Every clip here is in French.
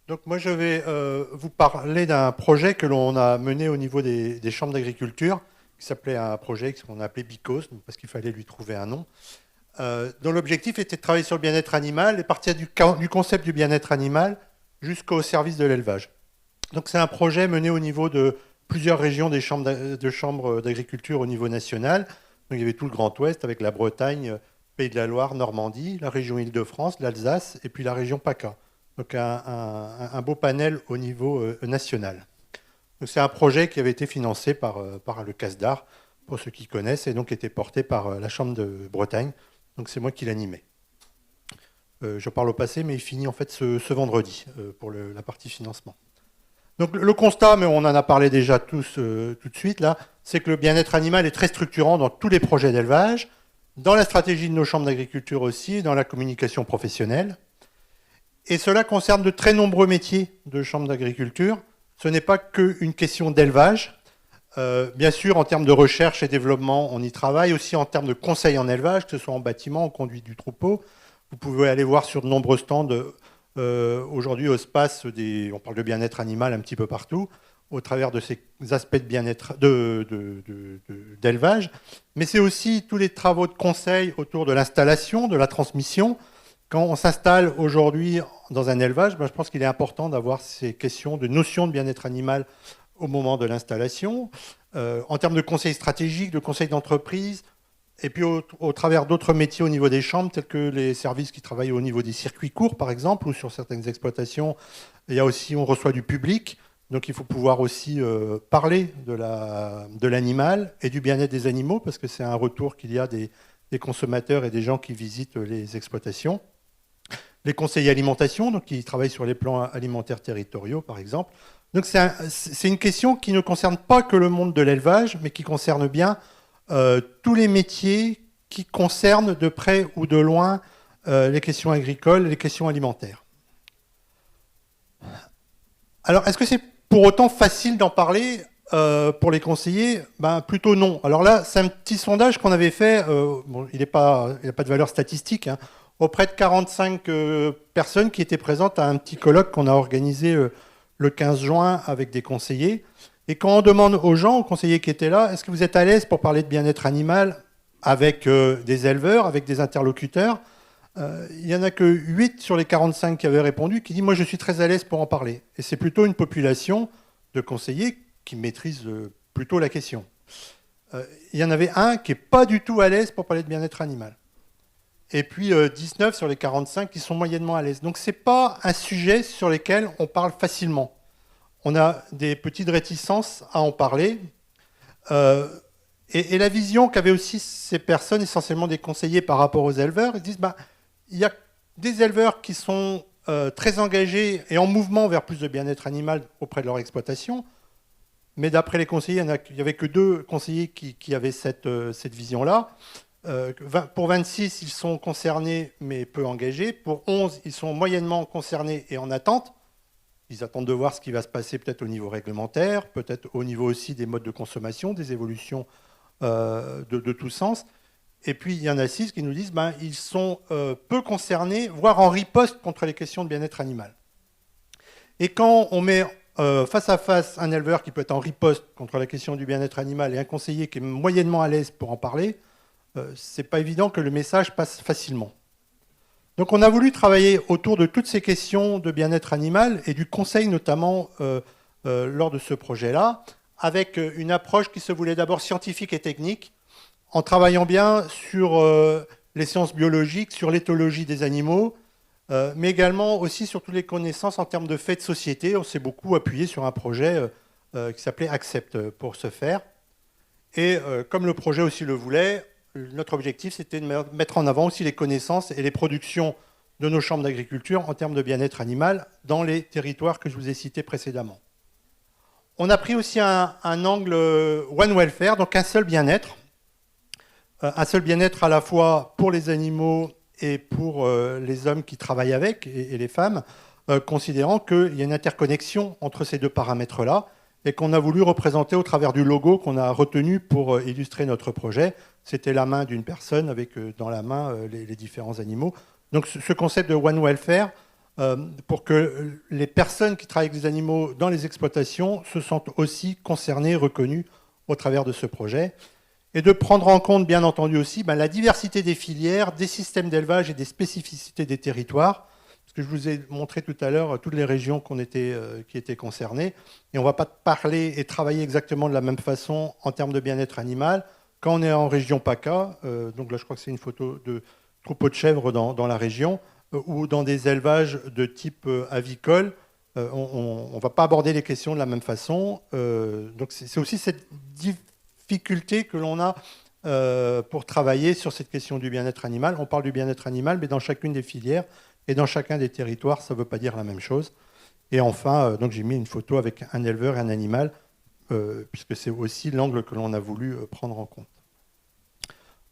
Donc moi je vais vous parler d'un projet que l'on a mené au niveau des chambres d'agriculture, qui s'appelait un projet qu'on a appelé BICOS, parce qu'il fallait lui trouver un nom, dont l'objectif était de travailler sur le bien-être animal et partir du concept du bien-être animal jusqu'au service de l'élevage. Donc c'est un projet mené au niveau de plusieurs régions de chambres d'agriculture au niveau national. Donc il y avait tout le Grand Ouest avec la Bretagne, Pays de la Loire, Normandie, la région Île-de-France, l'Alsace et puis la région PACA. Donc un beau panel au niveau national. C'est un projet qui avait été financé par le CASDAR, pour ceux qui connaissent, et donc était porté par la Chambre de Bretagne. Donc c'est moi qui l'animais. Je parle au passé, mais il finit en fait ce vendredi pour la partie financement. Donc le constat, mais on en a parlé déjà tous tout de suite là, c'est que le bien-être animal est très structurant dans tous les projets d'élevage, dans la stratégie de nos chambres d'agriculture aussi, dans la communication professionnelle. Et cela concerne de très nombreux métiers de chambres d'agriculture. Ce n'est pas qu'une question d'élevage. Bien sûr, en termes de recherche et développement, on y travaille. Aussi en termes de conseil en élevage, que ce soit en bâtiment, en conduite du troupeau. Vous pouvez aller voir sur de nombreux stands aujourd'hui au SPACE, on parle de bien-être animal un petit peu partout, au travers de ces aspects de bien-être d'élevage. Mais c'est aussi tous les travaux de conseil autour de l'installation, de la transmission. Quand on s'installe aujourd'hui dans un élevage, je pense qu'il est important d'avoir ces questions de notion de bien-être animal au moment de l'installation. En termes de conseil stratégique, de conseil d'entreprise, et puis au travers d'autres métiers au niveau des chambres, tels que les services qui travaillent au niveau des circuits courts, par exemple, ou sur certaines exploitations, on reçoit du public. Donc il faut pouvoir aussi parler de l'animal et du bien-être des animaux, parce que c'est un retour qu'il y a des consommateurs et des gens qui visitent les exploitations. Les conseillers alimentation, donc qui travaillent sur les plans alimentaires territoriaux, par exemple. Donc c'est une question qui ne concerne pas que le monde de l'élevage, mais qui concerne bien tous les métiers qui concernent de près ou de loin les questions agricoles, les questions alimentaires. Alors, est-ce que c'est pour autant facile d'en parler pour les conseillers? Plutôt non. Alors là, c'est un petit sondage qu'on avait fait. Bon, il n'a pas de valeur statistique, hein, auprès de 45 personnes qui étaient présentes à un petit colloque qu'on a organisé le 15 juin avec des conseillers. Et quand on demande aux gens, aux conseillers qui étaient là, est-ce que vous êtes à l'aise pour parler de bien-être animal avec des éleveurs, avec des interlocuteurs, il n'y en a que 8 sur les 45 qui avaient répondu qui disent « moi je suis très à l'aise pour en parler ». Et c'est plutôt une population de conseillers qui maîtrisent plutôt la question. Il y en avait un qui n'est pas du tout à l'aise pour parler de bien-être animal. Et puis 19 sur les 45 qui sont moyennement à l'aise. Donc ce n'est pas un sujet sur lequel on parle facilement. On a des petites réticences à en parler. Et la vision qu'avaient aussi ces personnes, essentiellement des conseillers par rapport aux éleveurs, ils disent il y a des éleveurs qui sont très engagés et en mouvement vers plus de bien-être animal auprès de leur exploitation. Mais d'après les conseillers, il n'y avait que 2 conseillers qui avaient cette vision-là. Pour 26, ils sont concernés mais peu engagés. Pour 11, ils sont moyennement concernés et en attente. Ils attendent de voir ce qui va se passer peut-être au niveau réglementaire, peut-être au niveau aussi des modes de consommation, des évolutions de tous sens. Et puis il y en a 6 qui nous disent ils sont peu concernés, voire en riposte contre les questions de bien-être animal. Et quand on met face à face un éleveur qui peut être en riposte contre la question du bien-être animal et un conseiller qui est moyennement à l'aise pour en parler, c'est pas évident que le message passe facilement. Donc on a voulu travailler autour de toutes ces questions de bien-être animal et du conseil notamment lors de ce projet-là, avec une approche qui se voulait d'abord scientifique et technique, en travaillant bien sur les sciences biologiques, sur l'éthologie des animaux, mais également aussi sur toutes les connaissances en termes de faits de société. On s'est beaucoup appuyé sur un projet qui s'appelait Accept pour ce faire. Et comme le projet aussi le voulait, notre objectif, c'était de mettre en avant aussi les connaissances et les productions de nos chambres d'agriculture en termes de bien-être animal dans les territoires que je vous ai cités précédemment. On a pris aussi un angle One Welfare, donc un seul bien-être à la fois pour les animaux et pour les hommes qui travaillent avec et les femmes, considérant qu'il y a une interconnexion entre ces 2 paramètres-là et qu'on a voulu représenter au travers du logo qu'on a retenu pour illustrer notre projet. C'était la main d'une personne avec dans la main les différents animaux. Donc ce concept de One Welfare pour que les personnes qui travaillent avec les animaux dans les exploitations se sentent aussi concernées, reconnues au travers de ce projet. Et de prendre en compte, bien entendu aussi, la diversité des filières, des systèmes d'élevage et des spécificités des territoires. Parce que je vous ai montré tout à l'heure toutes les régions qui étaient concernées. Et on ne va pas parler et travailler exactement de la même façon en termes de bien-être animal. Quand on est en région PACA, donc là je crois que c'est une photo de troupeaux de chèvres dans la région, ou dans des élevages de type avicole, on ne va pas aborder les questions de la même façon. Donc c'est aussi cette difficulté que l'on a pour travailler sur cette question du bien-être animal. On parle du bien-être animal, mais dans chacune des filières et dans chacun des territoires, ça ne veut pas dire la même chose. Et enfin, donc j'ai mis une photo avec un éleveur et un animal, puisque c'est aussi l'angle que l'on a voulu prendre en compte.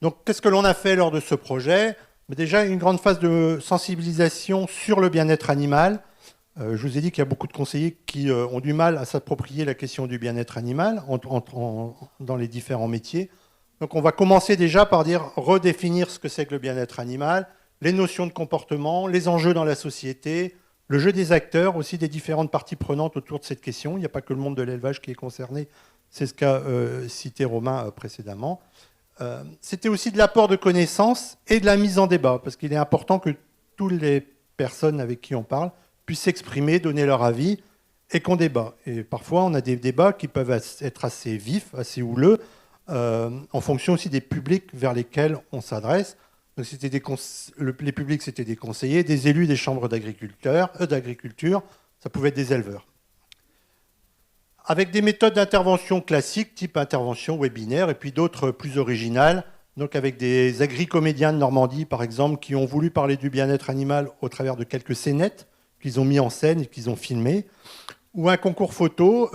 Donc qu'est-ce que l'on a fait lors de ce projet ? Mais déjà, une grande phase de sensibilisation sur le bien-être animal. Je vous ai dit qu'il y a beaucoup de conseillers qui ont du mal à s'approprier la question du bien-être animal dans les différents métiers. Donc on va commencer déjà par redéfinir ce que c'est que le bien-être animal, les notions de comportement, les enjeux dans la société, le jeu des acteurs, aussi des différentes parties prenantes autour de cette question. Il n'y a pas que le monde de l'élevage qui est concerné, c'est ce qu'a cité Romain précédemment. C'était aussi de l'apport de connaissances et de la mise en débat, parce qu'il est important que toutes les personnes avec qui on parle puissent s'exprimer, donner leur avis, et qu'on débat. Et parfois, on a des débats qui peuvent être assez vifs, assez houleux, en fonction aussi des publics vers lesquels on s'adresse. Donc, les publics, c'était des conseillers, des élus des chambres d'agriculture, ça pouvait être des éleveurs. Avec des méthodes d'intervention classiques, type intervention webinaire, et puis d'autres plus originales, donc avec des agricomédiens de Normandie, par exemple, qui ont voulu parler du bien-être animal au travers de quelques scénettes qu'ils ont mis en scène et qu'ils ont filmées, ou un concours photo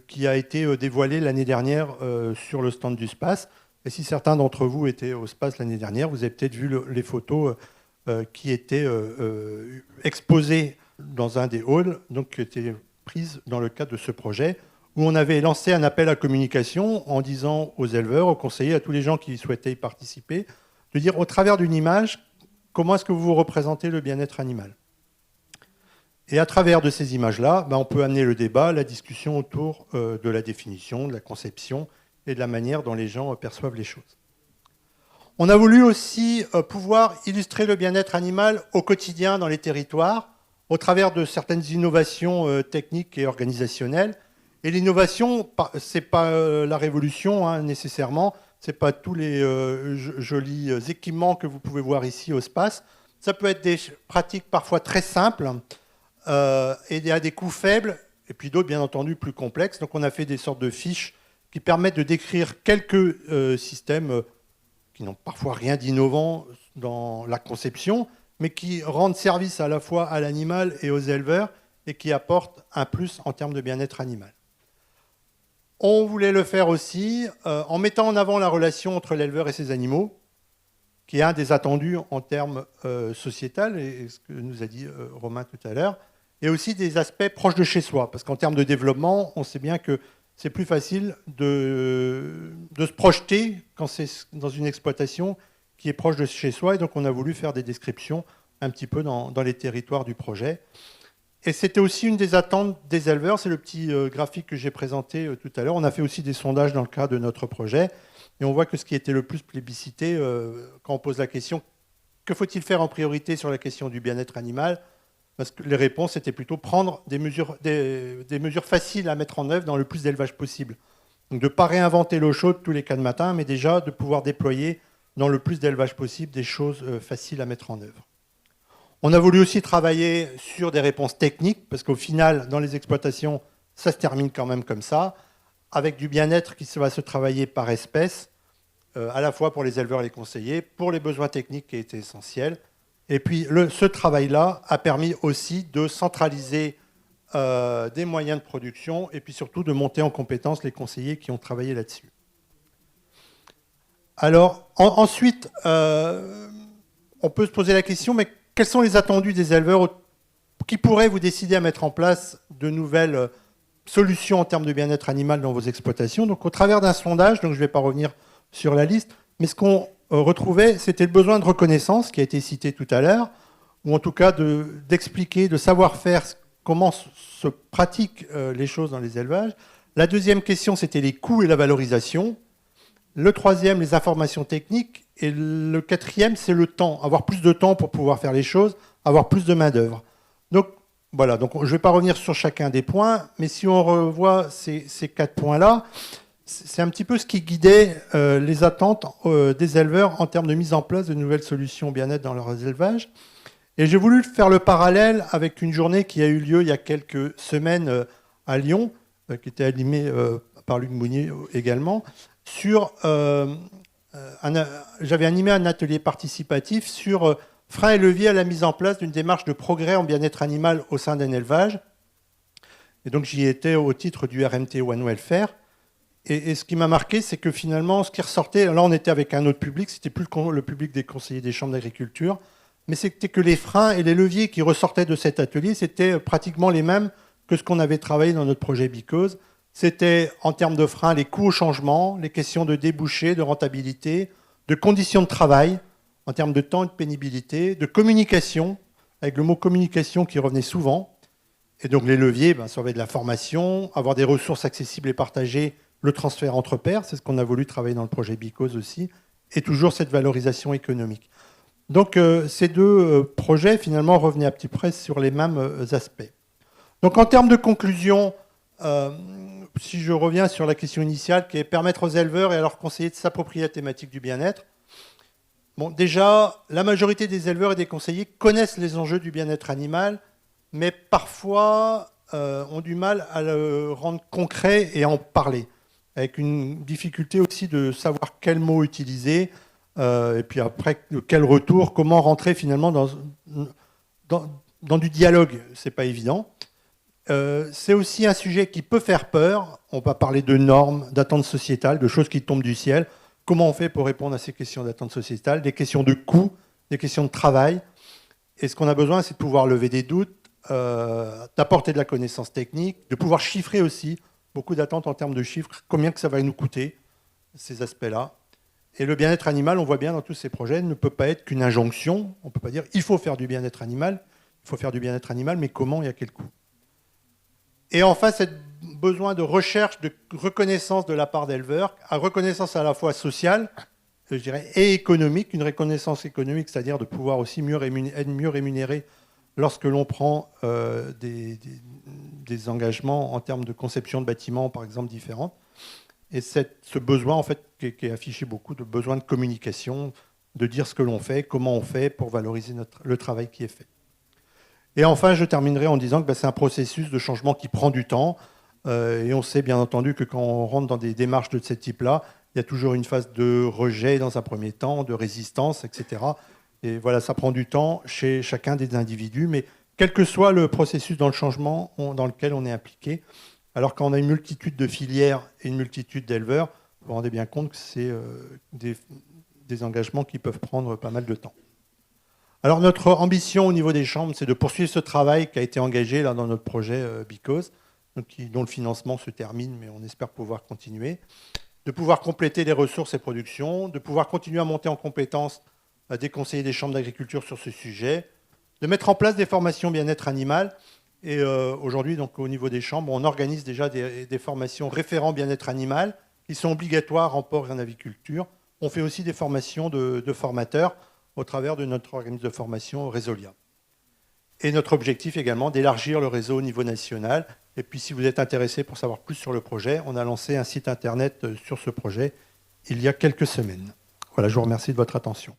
qui a été dévoilé l'année dernière sur le stand du SPACE. Et si certains d'entre vous étaient au SPACE l'année dernière, vous avez peut-être vu les photos qui étaient exposées dans un des halls, donc qui étaient prises dans le cadre de ce projet, où on avait lancé un appel à communication en disant aux éleveurs, aux conseillers, à tous les gens qui souhaitaient y participer, de dire au travers d'une image, comment est-ce que vous représentez le bien-être animal. Et à travers de ces images-là, on peut amener le débat, la discussion autour de la définition, de la conception et de la manière dont les gens perçoivent les choses. On a voulu aussi pouvoir illustrer le bien-être animal au quotidien dans les territoires, au travers de certaines innovations techniques et organisationnelles. Et l'innovation, ce n'est pas la révolution nécessairement, ce n'est pas tous les jolis équipements que vous pouvez voir ici au SPACE. Ça peut être des pratiques parfois très simples et à des coûts faibles, et puis d'autres bien entendu plus complexes. Donc on a fait des sortes de fiches qui permettent de décrire quelques systèmes qui n'ont parfois rien d'innovant dans la conception, mais qui rendent service à la fois à l'animal et aux éleveurs et qui apportent un plus en termes de bien-être animal. On voulait le faire aussi en mettant en avant la relation entre l'éleveur et ses animaux, qui est un des attendus en termes sociétal, et ce que nous a dit Romain tout à l'heure, et aussi des aspects proches de chez soi, parce qu'en termes de développement, on sait bien que c'est plus facile de se projeter quand c'est dans une exploitation qui est proche de chez soi, et donc on a voulu faire des descriptions un petit peu dans les territoires du projet. Et c'était aussi une des attentes des éleveurs, c'est le petit graphique que j'ai présenté tout à l'heure. On a fait aussi des sondages dans le cadre de notre projet, et on voit que ce qui était le plus plébiscité, quand on pose la question « Que faut-il faire en priorité sur la question du bien-être animal ?» Parce que les réponses étaient plutôt prendre des mesures faciles à mettre en œuvre dans le plus d'élevage possible. Donc de ne pas réinventer l'eau chaude tous les 4 matins, mais déjà de pouvoir déployer dans le plus d'élevage possible des choses faciles à mettre en œuvre. On a voulu aussi travailler sur des réponses techniques, parce qu'au final, dans les exploitations, ça se termine quand même comme ça, avec du bien-être qui va se travailler par espèce, à la fois pour les éleveurs et les conseillers, pour les besoins techniques qui étaient essentiels. Et puis ce travail-là a permis aussi de centraliser des moyens de production et puis surtout de monter en compétence les conseillers qui ont travaillé là-dessus. Alors ensuite, on peut se poser la question, mais quels sont les attendus des éleveurs qui pourraient vous décider à mettre en place de nouvelles solutions en termes de bien-être animal dans vos exploitations? Donc au travers d'un sondage, donc je ne vais pas revenir sur la liste, mais ce qu'on retrouvait, c'était le besoin de reconnaissance qui a été cité tout à l'heure, ou en tout cas d'expliquer, de savoir faire comment se pratiquent les choses dans les élevages. La deuxième question, c'était les coûts et la valorisation. Le troisième, les informations techniques. Et le quatrième, c'est le temps. Avoir plus de temps pour pouvoir faire les choses, avoir plus de main-d'œuvre. Donc, voilà. Donc, je ne vais pas revenir sur chacun des points, mais si on revoit ces 4 points-là, c'est un petit peu ce qui guidait les attentes des éleveurs en termes de mise en place de nouvelles solutions bien-être dans leurs élevages. Et j'ai voulu faire le parallèle avec une journée qui a eu lieu il y a quelques semaines à Lyon, qui était animée par Luc Mounier également, j'avais animé un atelier participatif sur freins et leviers à la mise en place d'une démarche de progrès en bien-être animal au sein d'un élevage. Et donc j'y étais au titre du RMT One Welfare. Et ce qui m'a marqué, c'est que finalement, ce qui ressortait, là on était avec un autre public, c'était plus le public des conseillers des chambres d'agriculture, mais c'était que les freins et les leviers qui ressortaient de cet atelier, c'était pratiquement les mêmes que ce qu'on avait travaillé dans notre projet Because. C'était, en termes de freins, les coûts au changement, les questions de débouchés, de rentabilité, de conditions de travail, en termes de temps et de pénibilité, de communication, avec le mot communication qui revenait souvent. Et donc les leviers, ça va être de la formation, avoir des ressources accessibles et partagées, le transfert entre pairs, c'est ce qu'on a voulu travailler dans le projet Because aussi, et toujours cette valorisation économique. Donc ces deux projets, finalement, revenaient à peu près sur les mêmes aspects. Donc en termes de conclusion, si je reviens sur la question initiale, qui est permettre aux éleveurs et à leurs conseillers de s'approprier la thématique du bien-être. Bon, déjà, la majorité des éleveurs et des conseillers connaissent les enjeux du bien-être animal, mais parfois ont du mal à le rendre concret et à en parler, avec une difficulté aussi de savoir quels mots utiliser, et puis après, quel retour, comment rentrer finalement dans du dialogue. C'est pas évident. C'est aussi un sujet qui peut faire peur. On va parler de normes, d'attentes sociétales, de choses qui tombent du ciel. Comment on fait pour répondre à ces questions d'attentes sociétales, des questions de coût, des questions de travail. Et ce qu'on a besoin, c'est de pouvoir lever des doutes, d'apporter de la connaissance technique, de pouvoir chiffrer aussi. Beaucoup d'attentes en termes de chiffres, combien que ça va nous coûter, ces aspects-là. Et le bien-être animal, on voit bien dans tous ces projets, ne peut pas être qu'une injonction. On ne peut pas dire il faut faire du bien-être animal, il faut faire du bien-être animal, mais comment et à quel coût. Et enfin, ce besoin de recherche, de reconnaissance de la part d'éleveurs, à reconnaissance à la fois sociale, je dirais, et économique, une reconnaissance économique, c'est-à-dire de pouvoir aussi être mieux rémunéré lorsque l'on prend des engagements en termes de conception de bâtiments, par exemple, différents. Et ce besoin, en fait, qui est affiché beaucoup, de besoin de communication, de dire ce que l'on fait, comment on fait pour valoriser le travail qui est fait. Et enfin, je terminerai en disant que c'est un processus de changement qui prend du temps. Et on sait bien entendu que quand on rentre dans des démarches de ce type-là, il y a toujours une phase de rejet dans un premier temps, de résistance, etc. Et voilà, ça prend du temps chez chacun des individus. Mais quel que soit le processus dans le changement dans lequel on est impliqué, alors quand on a une multitude de filières et une multitude d'éleveurs, vous vous rendez bien compte que c'est des engagements qui peuvent prendre pas mal de temps. Alors notre ambition au niveau des chambres, c'est de poursuivre ce travail qui a été engagé là, dans notre projet Because, dont le financement se termine, mais on espère pouvoir continuer, de pouvoir compléter les ressources et productions, de pouvoir continuer à monter en compétences des conseillers des chambres d'agriculture sur ce sujet, de mettre en place des formations bien-être animal. Et aujourd'hui, donc, au niveau des chambres, on organise déjà des formations référents bien-être animal qui sont obligatoires en porc et en aviculture. On fait aussi des formations de formateurs au travers de notre organisme de formation Résolia. Et notre objectif également, d'élargir le réseau au niveau national. Et puis si vous êtes intéressé pour savoir plus sur le projet, on a lancé un site internet sur ce projet il y a quelques semaines. Voilà, je vous remercie de votre attention.